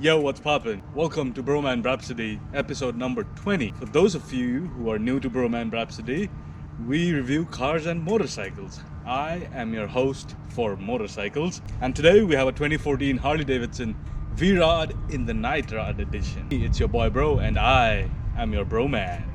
Yo, what's poppin'? Welcome to Bhroman Braapsody, episode number 20. For those of you who are new to Bhroman Braapsody, we review cars and motorcycles. I am your host for motorcycles, and today we have a 2014 Harley Davidson Vrod in the Night Rod edition. It's your boy Bro, and I am your Broman.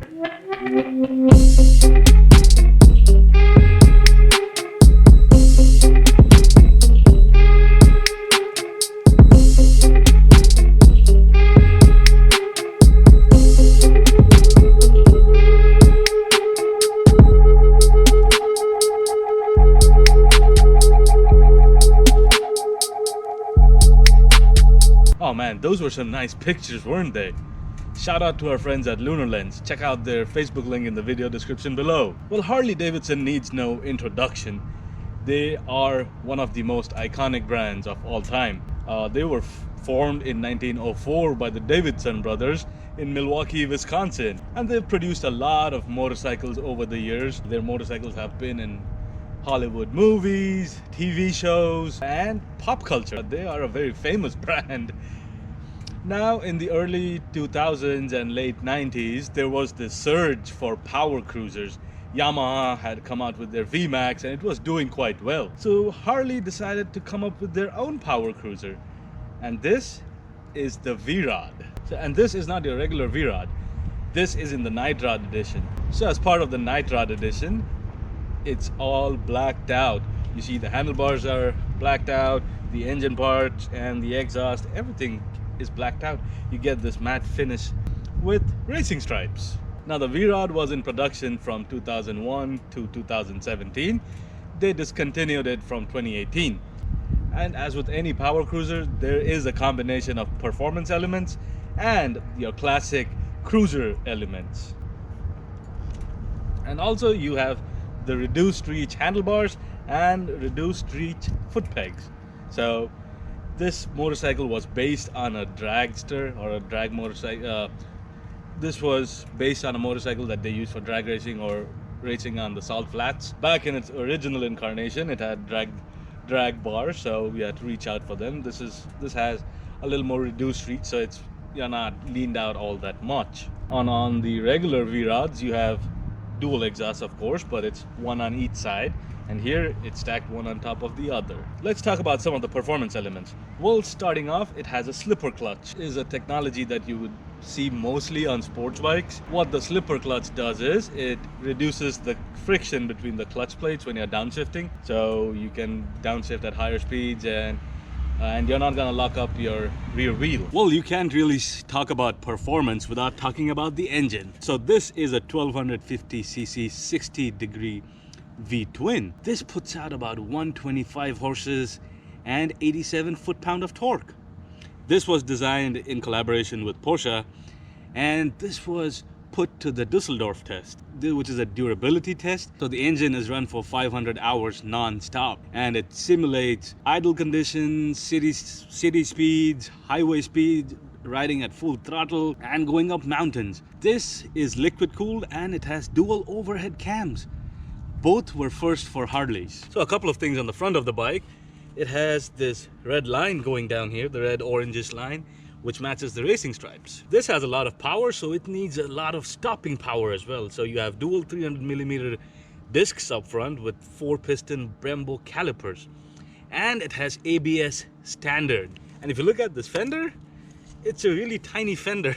Oh man, those were some nice pictures, weren't they? Shout out to our friends at Lunar Lenz. Check out their Facebook link in the video description below. Well, Harley Davidson needs no introduction. They are one of the most iconic brands of all time. They were formed in 1904 by the Davidson brothers in Milwaukee, Wisconsin. And they've produced a lot of motorcycles over the years. Their motorcycles have been in Hollywood movies, TV shows, and pop culture. They are a very famous brand. Now, in the early 2000s and late 90s, there was this surge for power cruisers. Yamaha had come out with their VMAX and it was doing quite well. So Harley decided to come up with their own power cruiser. And this is the Vrod. And this is not your regular Vrod. This is in the Night Rod edition. So as part of the Night Rod edition, it's all blacked out. You see the handlebars are blacked out, the engine parts and the exhaust, everything is blacked out. You get this matte finish with racing stripes. Now the Vrod was in production from 2001 to 2017. They discontinued it from 2018. And as with any power cruiser, there is a combination of performance elements and your classic cruiser elements. And also you have the reduced reach handlebars and reduced reach foot pegs. So this motorcycle was based on a dragster or a drag motorcycle. This was based on a motorcycle that they used for drag racing or racing on the salt flats. Back in its original incarnation, it had drag bars, so we had to reach out for them. This has a little more reduced reach, so you're not leaned out all that much. On the regular V-Rods, you have dual exhaust, of course, but it's one on each side, and here it's stacked one on top of the other. Let's talk about some of the performance elements. Well, starting off, it has a slipper clutch. It is a technology that you would see mostly on sports bikes. What the slipper clutch does is it reduces the friction between the clutch plates when you're downshifting, so you can downshift at higher speeds and you're not gonna lock up your rear wheel. Well, you can't really talk about performance without talking about the engine. So this is a 1250cc 60-degree V-twin. This puts out about 125 horses and 87 foot-pound of torque. This was designed in collaboration with Porsche, and this was put to the Dusseldorf test, which is a durability test. So the engine is run for 500 hours non-stop, and it simulates idle conditions, city speeds, highway speed, riding at full throttle, and going up mountains. This is liquid cooled and it has dual overhead cams. Both were first for Harleys. So a couple of things on the front of the bike. It has this red line going down here, the red orangish line, which matches the racing stripes. This has a lot of power, so it needs a lot of stopping power as well. So you have dual 300mm discs up front with 4-piston Brembo calipers. And it has ABS standard. And if you look at this fender, it's a really tiny fender.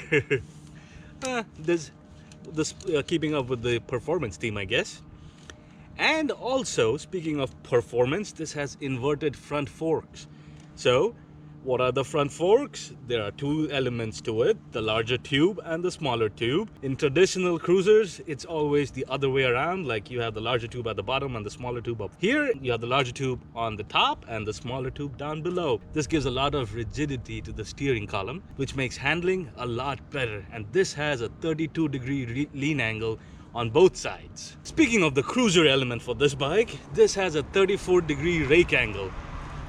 Keeping up with the performance theme, I guess. And also, speaking of performance, this has inverted front forks. So, what are the front forks? There are two elements to it, the larger tube and the smaller tube. In traditional cruisers, it's always the other way around, like you have the larger tube at the bottom and the smaller tube up here. You have the larger tube on the top and the smaller tube down below. This gives a lot of rigidity to the steering column, which makes handling a lot better. And this has a 32-degree lean angle on both sides. Speaking of the cruiser element for this bike, this has a 34-degree rake angle.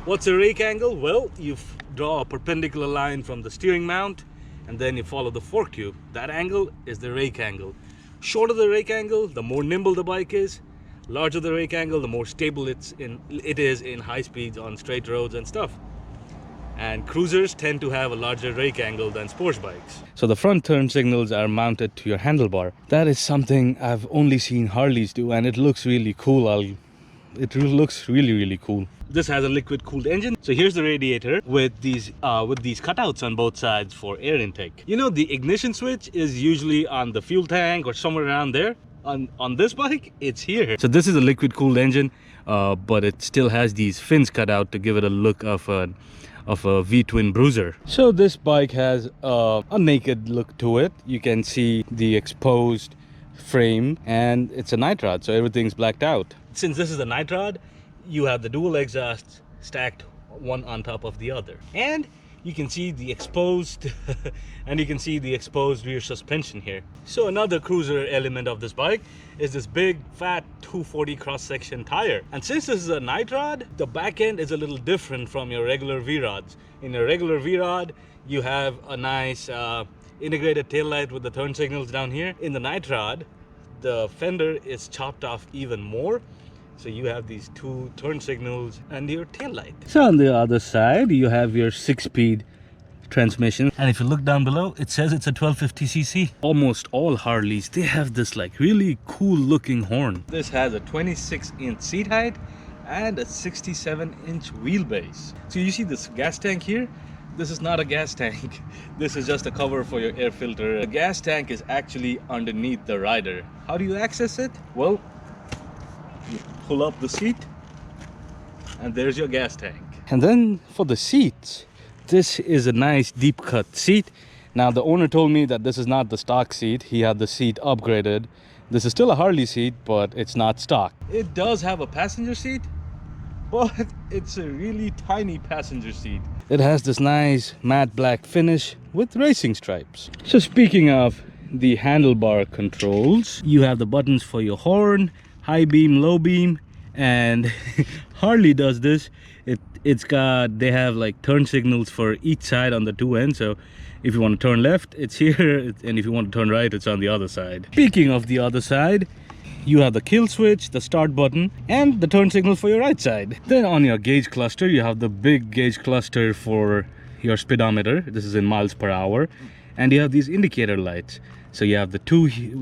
What's a rake angle? Well, you draw a perpendicular line from the steering mount and then you follow the fork tube. That angle is the rake angle. Shorter the rake angle, the more nimble the bike is. Larger the rake angle, the more stable it is in high speeds on straight roads and stuff. and cruisers tend to have a larger rake angle than sports bikes. So the front turn signals are mounted to your handlebar. That is something I've only seen Harleys do, and it looks really cool. It looks really cool. This has a liquid cooled engine. So here's the radiator with these cutouts on both sides for air intake. You know, the ignition switch is usually on the fuel tank or somewhere around there. On this bike, it's here. So this is a liquid cooled engine, but it still has these fins cut out to give it a look of a V-twin bruiser. So this bike has a naked look to it. You can see the exposed frame, and it's a night rod, so everything's blacked out. Since this is a night rod, you have the dual exhausts stacked one on top of the other, and you can see the exposed rear suspension here. So another cruiser element of this bike is this big fat 240 cross-section tire. And since this is a night rod, the back end is a little different from your regular V-rods. In a regular V-rod, you have a nice integrated taillight with the turn signals down here. In the night rod, the fender is chopped off even more. So you have these two turn signals and your tail light. So on the other side, you have your 6-speed transmission. And if you look down below, it says it's a 1250cc. Almost all Harleys, they have this like really cool looking horn. This has a 26-inch seat height and a 67-inch wheelbase. So you see this gas tank here? This is not a gas tank. This is just a cover for your air filter. The gas tank is actually underneath the rider. How do you access it? Well, you pull up the seat and there's your gas tank. And then for the seats, this is a nice deep cut seat. Now the owner told me that this is not the stock seat. He had the seat upgraded. This is still a Harley seat, but it's not stock. It does have a passenger seat, but it's a really tiny passenger seat. It has this nice matte black finish with racing stripes. So speaking of the handlebar controls, you have the buttons for your horn, high beam, low beam, and Harley does this. They have like turn signals for each side on the two ends. So if you want to turn left, it's here, and if you want to turn right, it's on the other side. Speaking of the other side, you have the kill switch, the start button, and the turn signal for your right side. Then on your gauge cluster, you have the big gauge cluster for your speedometer. This is in miles per hour. And you have these indicator lights. So you have the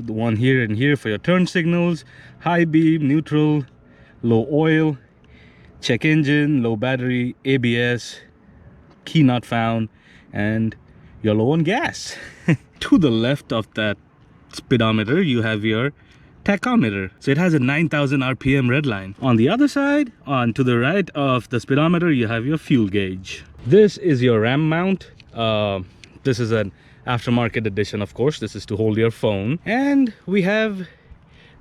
one here and here for your turn signals, high beam, neutral, low oil, check engine, low battery, ABS, key not found, and you're low on gas. To the left of that speedometer, you have your tachometer. So it has a 9,000 RPM red line. On the other side, to the right of the speedometer, you have your fuel gauge. This is your RAM mount. This is an aftermarket edition, of course. This is to hold your phone. And we have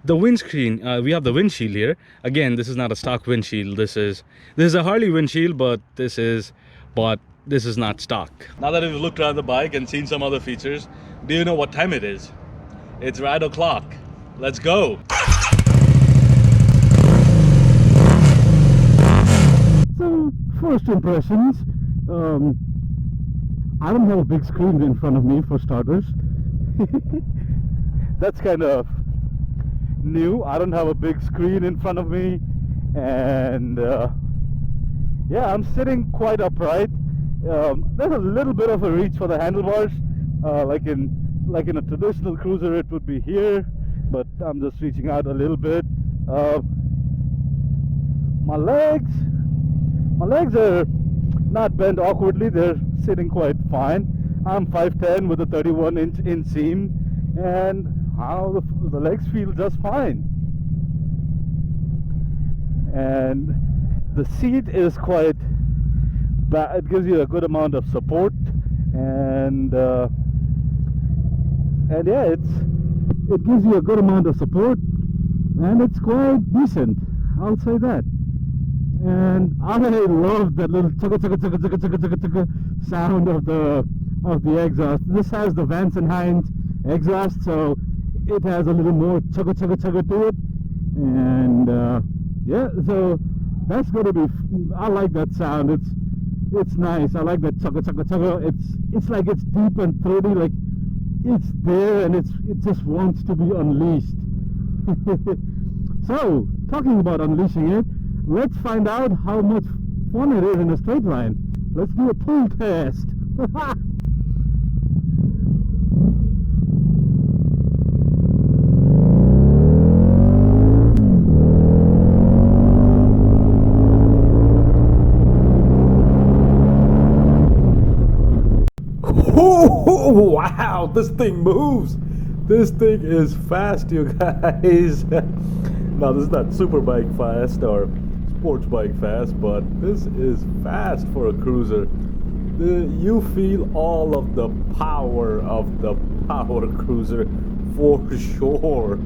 the windscreen. We have the windshield here. Again, this is not a stock windshield. This is a Harley windshield, but this is not stock. Now that we've looked around the bike and seen some other features, do you know what time it is? It's ride o'clock. Let's go. So, first impressions. I don't have a big screen in front of me, for starters. That's kind of new. I don't have a big screen in front of me, and yeah, I'm sitting quite upright. There's a little bit of a reach for the handlebars, like in a traditional cruiser it would be here, but I'm just reaching out a little bit. My legs are not bent awkwardly. They're sitting quite fine. I'm 5'10" with a 31-inch inseam, and the legs feel just fine. And the seat is quite bad. It gives you a good amount of support, and yeah, it gives you a good amount of support, and it's quite decent, I'll say that. And I love that little chugga sound of the exhaust. This has the Vance & Hines exhaust, so it has a little more chugga to it. And yeah, so that's gonna be. I like that sound. It's nice. I like that chugga. It's like it's deep and throaty, like it's there and it just wants to be unleashed. So, talking about unleashing it, let's find out how much fun it is in a straight line. Let's do a pull test. Oh, wow, this thing moves. This thing is fast, you guys. Now, this is not super bike fast or sports bike fast, but this is fast for a cruiser. You feel all of the power of the power cruiser for sure.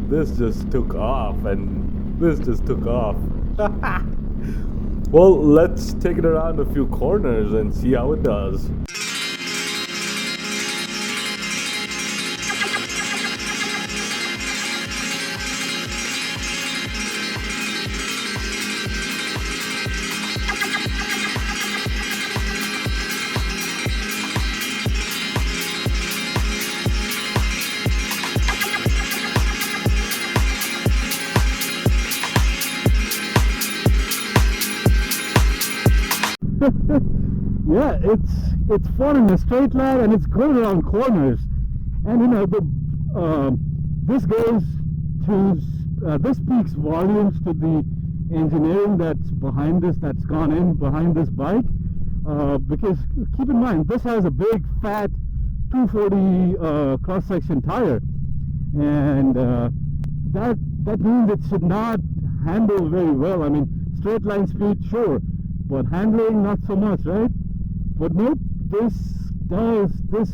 This just took off, and this just took off. Well, let's take it around a few corners and see how it does. Yeah, it's fun in a straight line, and it's great around corners. And you know, this goes to this speaks volumes to the engineering that's behind this, that's gone in behind this bike. Because keep in mind, this has a big fat 240 cross-section tire, and that means it should not handle very well. I mean, straight line speed, sure, but handling not so much, right? But nope, this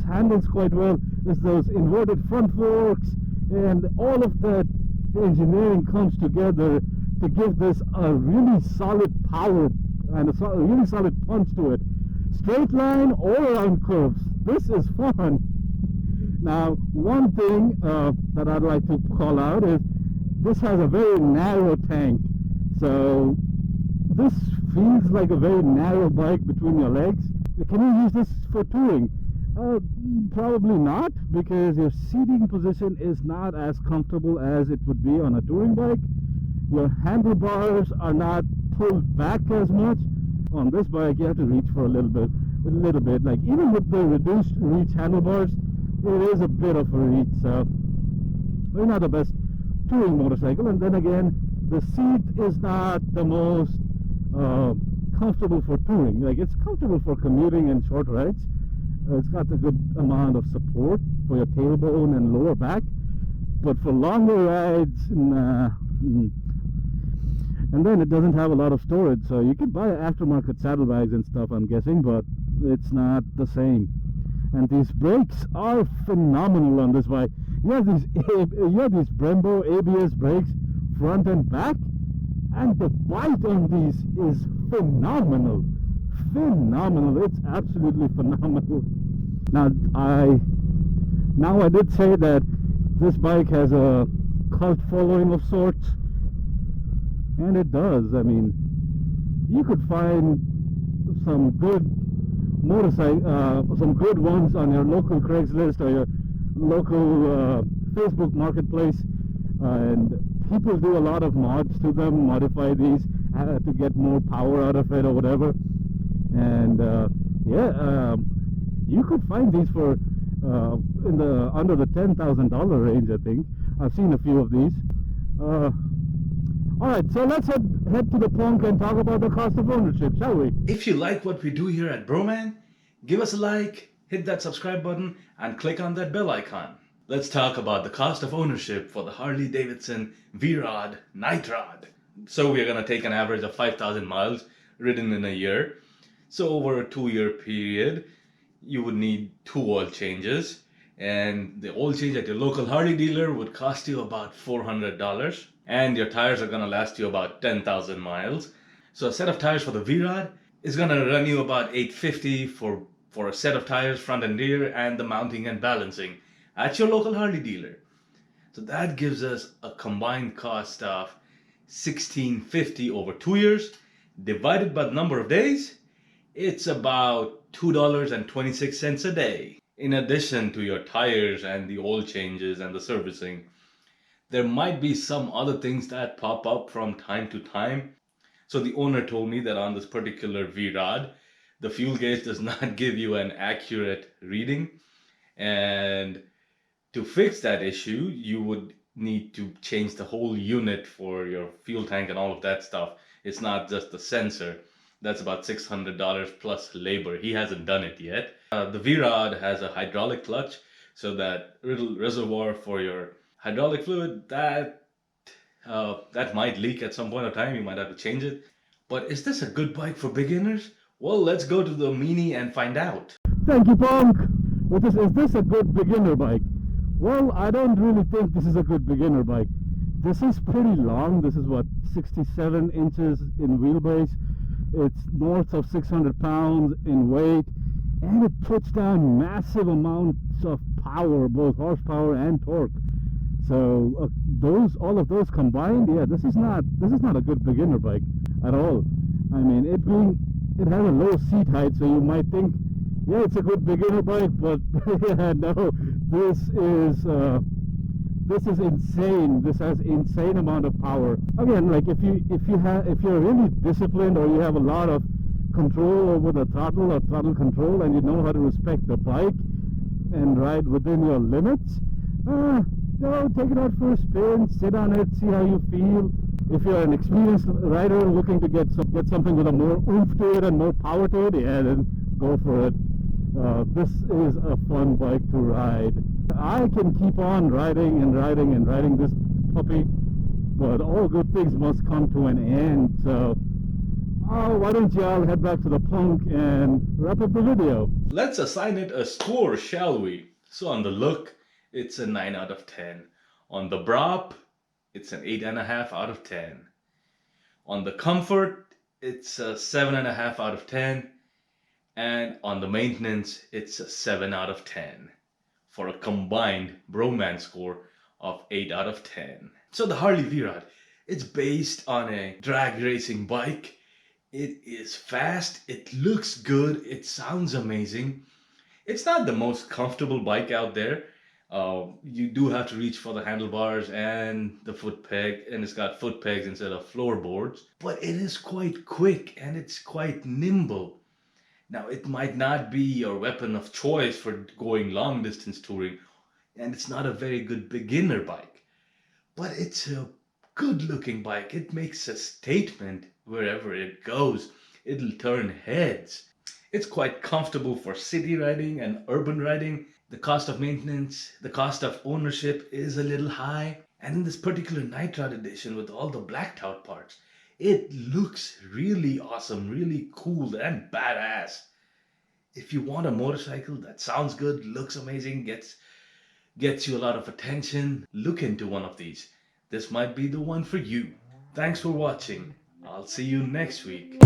handles quite well. There's those inverted front forks, and all of that engineering comes together to give this a really solid power and a really solid punch to it. Straight line or around curves, this is fun. Now, one thing that I'd like to call out is this has a very narrow tank, so this feels like a very narrow bike between your legs. Can you use this for touring? Probably not, because your seating position is not as comfortable as it would be on a touring bike. Your handlebars are not pulled back as much. On this bike, you have to reach for a little bit. Like, even with the reduced reach handlebars, it is a bit of a reach. So, we're not the best touring motorcycle. And then again, the seat is not the most comfortable for touring. Like, it's comfortable for commuting and short rides. It's got a good amount of support for your tailbone and lower back, but for longer rides, nah. And then it doesn't have a lot of storage, so you could buy aftermarket saddlebags and stuff, I'm guessing, but it's not the same. And these brakes are phenomenal on this bike. You have these Brembo ABS brakes, front and back, and the bite on these is phenomenal. It's absolutely phenomenal. Now I did say that this bike has a cult following of sorts, and it does. I mean, you could find some good some good ones on your local Craigslist or your local Facebook marketplace, and people do a lot of mods to them, modify these to get more power out of it or whatever. And you could find these for in the under the $10,000 range, I think. I've seen a few of these. All right, so let's head to the punk and talk about the cost of ownership, shall we? If you like what we do here at Bhroman, give us a like, hit that subscribe button, and click on that bell icon. Let's talk about the cost of ownership for the Harley Davidson Vrod Night Rod. So we are going to take an average of 5,000 miles ridden in a year. So over a 2-year period, you would need 2 oil changes, and the oil change at your local Harley dealer would cost you about $400, and your tires are going to last you about 10,000 miles. So a set of tires for the V-Rod is going to run you about $850 for a set of tires, front and rear, and the mounting and balancing at your local Harley dealer. So that gives us a combined cost of $1,650 over 2 years, divided by the number of days. It's about $2.26 a day. In addition to your tires and the oil changes and the servicing, there might be some other things that pop up from time to time. So the owner told me that on this particular V-Rod, the fuel gauge does not give you an accurate reading. And to fix that issue, you would need to change the whole unit for your fuel tank and all of that stuff. It's not just the sensor. That's about $600 plus labor. He hasn't done it yet. The Vrod has a hydraulic clutch, so that little reservoir for your hydraulic fluid, that might leak at some point of time. You might have to change it. But is this a good bike for beginners? Well, let's go to the Mini and find out. Thank you, Punk. Is this a good beginner bike? Well, I don't really think this is a good beginner bike. This is pretty long. This is what, 67 inches in wheelbase. It's north of 600 pounds in weight, and it puts down massive amounts of power, both horsepower and torque. So all of those combined, yeah, this is not a good beginner bike at all. I mean, it has a low seat height, so you might think, yeah, it's a good beginner bike, but yeah, no, this is insane. This has insane amount of power. Again, like if you're really disciplined, or you have a lot of control over the throttle or throttle control, and you know how to respect the bike and ride within your limits, take it out for a spin, sit on it, see how you feel. If you're an experienced rider looking to get something with a more oomph to it and more power to it, yeah, then go for it. This is a fun bike to ride. I can keep on riding and riding and riding this puppy, but all good things must come to an end. So, why don't y'all head back to the Punk and wrap up the video? Let's assign it a score, shall we? So on the look, it's a 9 out of 10. On the Braap, it's an 8.5 out of 10. On the comfort, it's a 7.5 out of 10. And on the maintenance, it's a 7 out of 10. For a combined Bhromance score of 8 out of 10. So the Harley Vrod, it's based on a drag racing bike. It is fast, it looks good, it sounds amazing. It's not the most comfortable bike out there. You do have to reach for the handlebars and the foot peg, and it's got foot pegs instead of floorboards. But it is quite quick and it's quite nimble. Now, it might not be your weapon of choice for going long distance touring, and it's not a very good beginner bike, but it's a good looking bike. It makes a statement wherever it goes. It'll turn heads. It's quite comfortable for city riding and urban riding. The cost of maintenance, the cost of ownership is a little high. And in this particular Night Rod edition with all the blacked out parts, it looks really awesome, really cool and badass. If you want a motorcycle that sounds good, looks amazing, gets you a lot of attention, look into one of these. This might be the one for you. Thanks for watching. I'll see you next week.